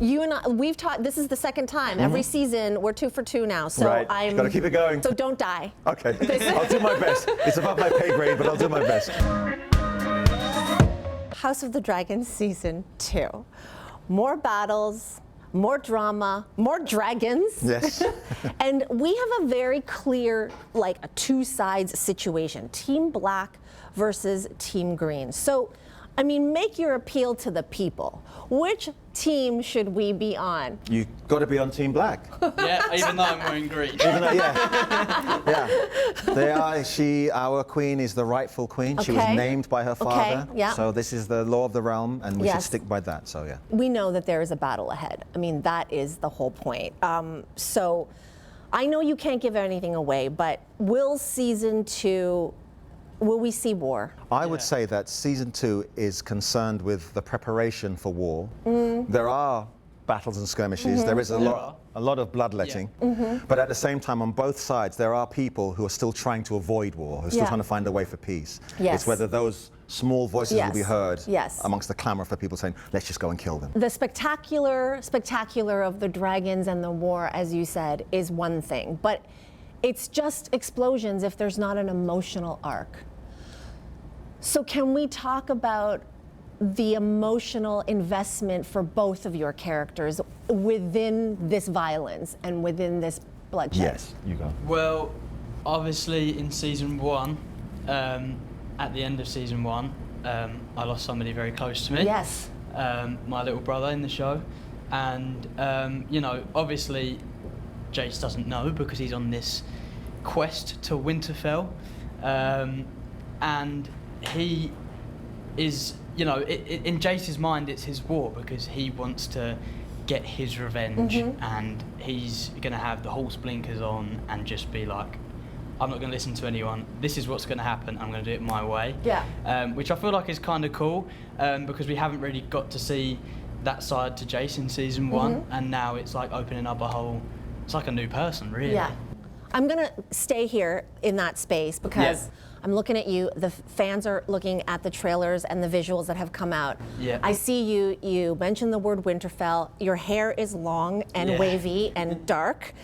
You and I, we've talked, this is the second time. Every season, we're 2 for 2 now. So Right. I'm. Gotta keep it going. So don't die. Okay, I'll do my best. It's above my pay grade, but I'll do my best. House of the Dragon season 2. More battles, more drama, more dragons. Yes. And we have a very clear, like a two sides situation. Team Black versus Team Green. So, I mean, make your appeal to the people. Which team should we be on? You got to be on Team Black. Yeah, even though I'm wearing green. Even though, yeah. Our queen is the rightful queen. She was Okay. named by her father. yeah. So this is the law of the realm, and we should Yes. stick by that. So yeah. We know that there is a battle ahead. I mean, that is the whole point. So I know you can't give anything away, but will season 2, will we see war? I would say that season 2 is concerned with the preparation for war. There are battles and skirmishes. There is a lot of bloodletting. But at the same time, on both sides, there are people who are still trying to avoid war, who are still trying to find a way for peace. Yes. It's whether those small voices will be heard amongst the clamor for people saying, let's just go and kill them. The spectacular of the dragons and the war, as you said, is one thing, but it's just explosions if there's not an emotional arc. So can we talk about the emotional investment for both of your characters within this violence and within this bloodshed? Yes, you go. Well, obviously in season 1, at the end of season 1, I lost somebody very close to me. Yes. My little brother in the show. And, you know, obviously Jace doesn't know because he's on this quest to Winterfell. And he is, you know, in Jace's mind it's his war because he wants to get his revenge, and he's going to have the horse blinkers on and just be like, I'm not going to listen to anyone, this is what's going to happen, I'm going to do it my way. Yeah. Which I feel like is kind of cool because we haven't really got to see that side to Jace in season 1, and now it's like opening up a whole, it's like a new person really. Yeah. I'm gonna stay here in that space because I'm looking at you. The fans are looking at the trailers and the visuals that have come out. Yeah. I see you mentioned the word Winterfell. Your hair is long and wavy and dark.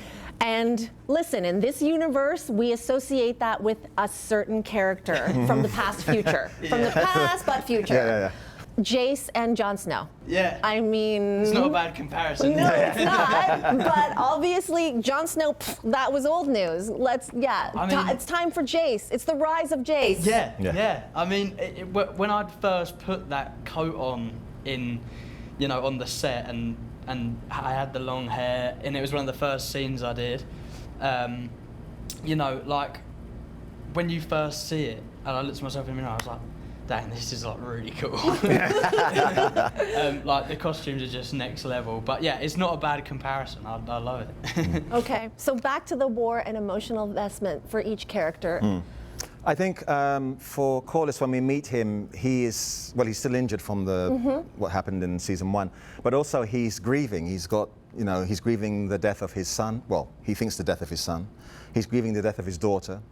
And listen, in this universe, we associate that with a certain character from the past future. From the past but future. Yeah. Jace and Jon Snow. Yeah. I mean... It's not a bad comparison. No, it's not. But obviously, Jon Snow, that was old news. I mean, it's time for Jace. It's the rise of Jace. Yeah. I mean, when I'd first put that coat on in, you know, on the set, and I had the long hair, and it was one of the first scenes I did. You know, like when you first see it, and I looked at myself in the mirror, I was like, dang, this is like really cool. Like the costumes are just next level. But yeah, it's not a bad comparison. I love it. Okay, so back to the war and emotional investment for each character. I think for Corliss, when we meet him, he's still injured from the what happened in season 1, but also he's grieving. He's grieving the death of his son. Well, he thinks the death of his son. He's grieving the death of his daughter.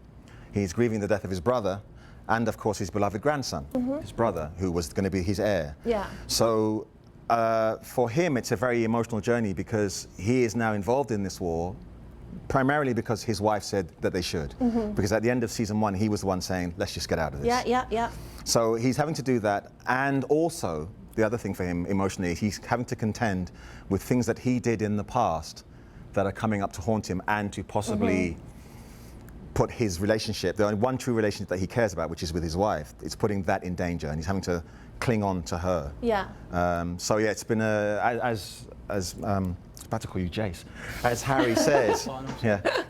He's grieving the death of his brother. And of course his beloved grandson, his brother, who was going to be his heir. Yeah. So for him, it's a very emotional journey because he is now involved in this war, primarily because his wife said that they should. Because at the end of season 1, he was the one saying, let's just get out of this. Yeah. So he's having to do that, and also the other thing for him emotionally, he's having to contend with things that he did in the past that are coming up to haunt him and to possibly put his relationship, the only one true relationship that he cares about, which is with his wife, it's putting that in danger, and he's having to cling on to her. Yeah. So yeah, it's been as I was about to call you Jace, as Harry says,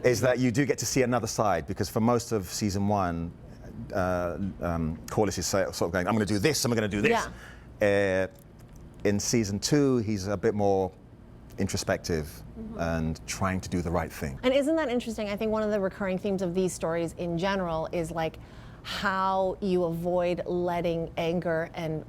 is that you do get to see another side, because for most of season 1, Corliss is sort of going, I'm going to do this, I'm going to do this. Yeah. In season 2, he's a bit more introspective and trying to do the right thing. And isn't that interesting? I think one of the recurring themes of these stories in general is like how you avoid letting anger and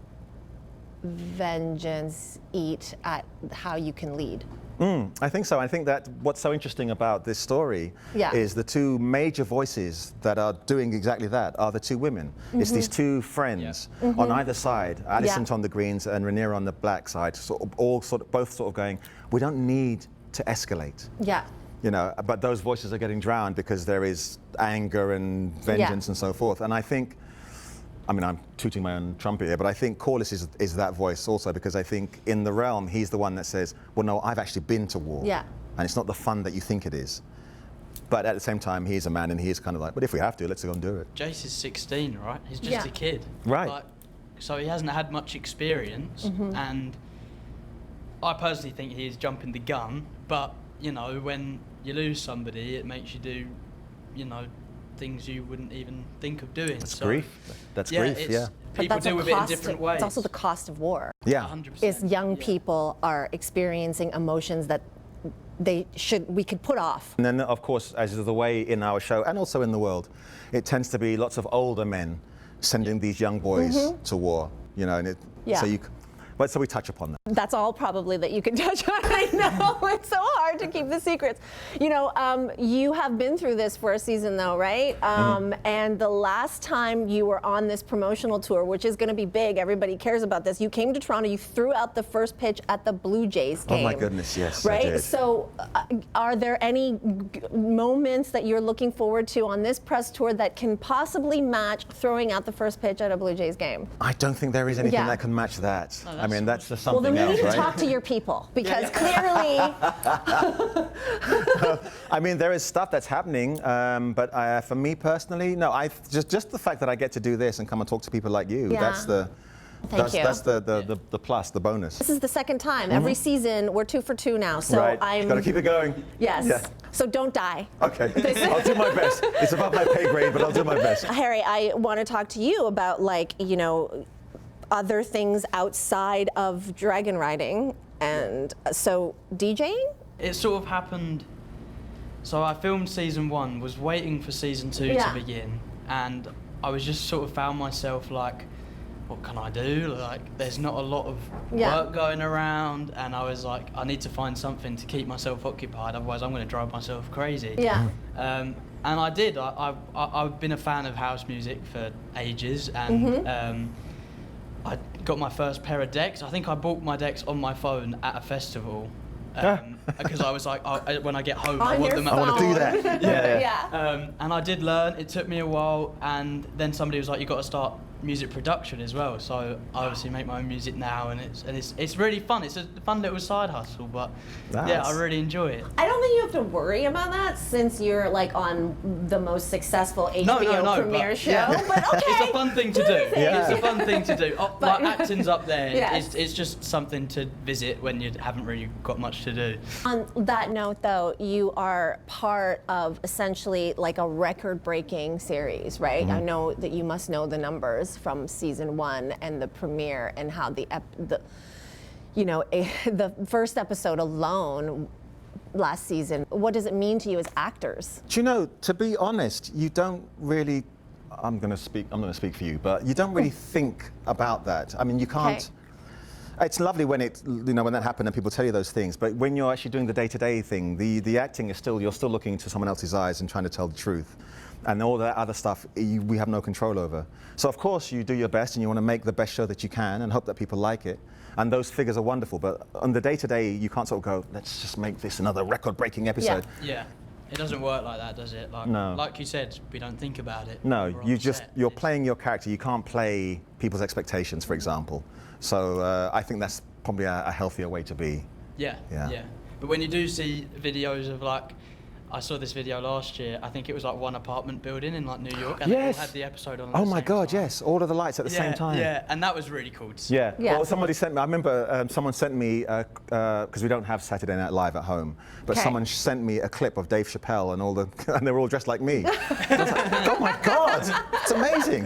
vengeance eat at how you can lead. I think so. I think that what's so interesting about this story is the two major voices that are doing exactly that are the two women. It's these two friends on either side, Alicent on the greens and Rhaenyra on the black side, both sort of going, we don't need to escalate. Yeah. You know, but those voices are getting drowned because there is anger and vengeance and so forth. And I think, I mean, I'm tooting my own trumpet here, but I think Corlett is that voice also, because I think in the realm, he's the one that says, well, no, I've actually been to war. Yeah. And it's not the fun that you think it is. But at the same time, he's a man and he's kind of like, but if we have to, let's go and do it. Jace is 16, right? He's just a kid. Right. Like, so he hasn't had much experience, and I personally think he's jumping the gun, but, you know, when you lose somebody, it makes you do, you know, things you wouldn't even think of doing. That's grief. That's grief, yeah. People deal with it in different ways. It's also the cost of war. Yeah. 100%. Is young people are experiencing emotions that we could put off. And then, of course, as is the way in our show and also in the world, it tends to be lots of older men sending these young boys to war, you know, and so we touch upon that. That's all probably that you can touch on. I know, it's so hard to keep the secrets. You know, you have been through this for a season though, right? And the last time you were on this promotional tour, which is gonna be big, everybody cares about this, you came to Toronto, you threw out the first pitch at the Blue Jays game. Oh my goodness, yes, right? I did. So are there any moments that you're looking forward to on this press tour that can possibly match throwing out the first pitch at a Blue Jays game? I don't think there is anything that can match that. I mean, that's just something else, Well, then we need right? to talk to your people, because clearly... I mean, there is stuff that's happening, but for me personally, no. Just the fact that I get to do this and come and talk to people like you, that's the plus, the bonus. This is the second time. Every season, we're 2 for 2 now. So I'm gotta keep it going. Yes. Yeah. So don't die. Okay. I'll do my best. It's above my pay grade, but I'll do my best. Harry, I want to talk to you about, like, you know, other things outside of dragon riding, and so DJing? It sort of happened, so I filmed season 1, was waiting for season 2 to begin, and I was just sort of found myself like, what can I do? Like, there's not a lot of work going around, and I was like, I need to find something to keep myself occupied, otherwise I'm going to drive myself crazy. Yeah. And I did. I've been a fan of house music for ages, and I got my first pair of decks. I think I bought my decks on my phone at a festival, because I was like, when I get home, I want them. I want to do that. And I did learn. It took me a while, and then somebody was like, you got to start music production as well. So I obviously make my own music now, and it's really fun. It's a fun little side hustle, but yeah, I really enjoy it. I don't think you have to worry about that, since you're like on the most successful HBO premiere show. But okay, it's a fun thing to do. It's a fun thing to do. Like, acting's up there. It's just something to visit when you haven't really got much to do. On that note, though, you are part of essentially like a record-breaking series, right? I know that you must know the numbers from season 1 and the premiere, and how the first episode alone last season. What does it mean to you as actors? Do you know, to be honest, you don't really, I'm going to speak for you, but you don't really think about that. I mean, you can't. It's lovely when when that happened and people tell you those things, but when you're actually doing the day-to-day thing, the acting is still, you're still looking into someone else's eyes and trying to tell the truth. And all that other stuff, we have no control over. So of course you do your best and you want to make the best show that you can and hope that people like it. And those figures are wonderful, but on the day-to-day, you can't sort of go, let's just make this another record-breaking episode. Yeah. It doesn't work like that, does it? Like, no. Like you said, we don't think about it. No, you're playing your character. You can't play people's expectations, for example. So I think that's probably a healthier way to be. Yeah. But when you do see videos of, like, I saw this video last year. I think it was like one apartment building in like New York, and they all had the episode on. Oh my God, yes! All of the lights at the same time. Yeah, and that was really cool to see. Yeah. Well, somebody sent me. I remember someone sent me because we don't have Saturday Night Live at home, but someone sent me a clip of Dave Chappelle and they were all dressed like me. I was like, oh my God, it's amazing!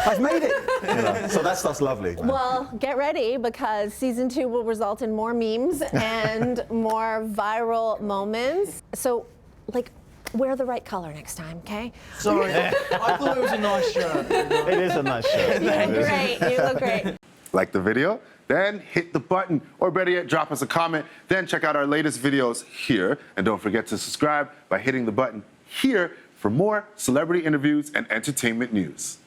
I've made it. You know, so that stuff's lovely. Man. Well, get ready, because season 2 will result in more memes and more viral moments. So, like, wear the right color next time, okay? Sorry, I thought it was a nice shirt. It is a nice shirt. You look great. You look great. Like the video? then hit the button, or better yet, drop us a comment. Then check out our latest videos here. And don't forget to subscribe by hitting the button here for more celebrity interviews and entertainment news.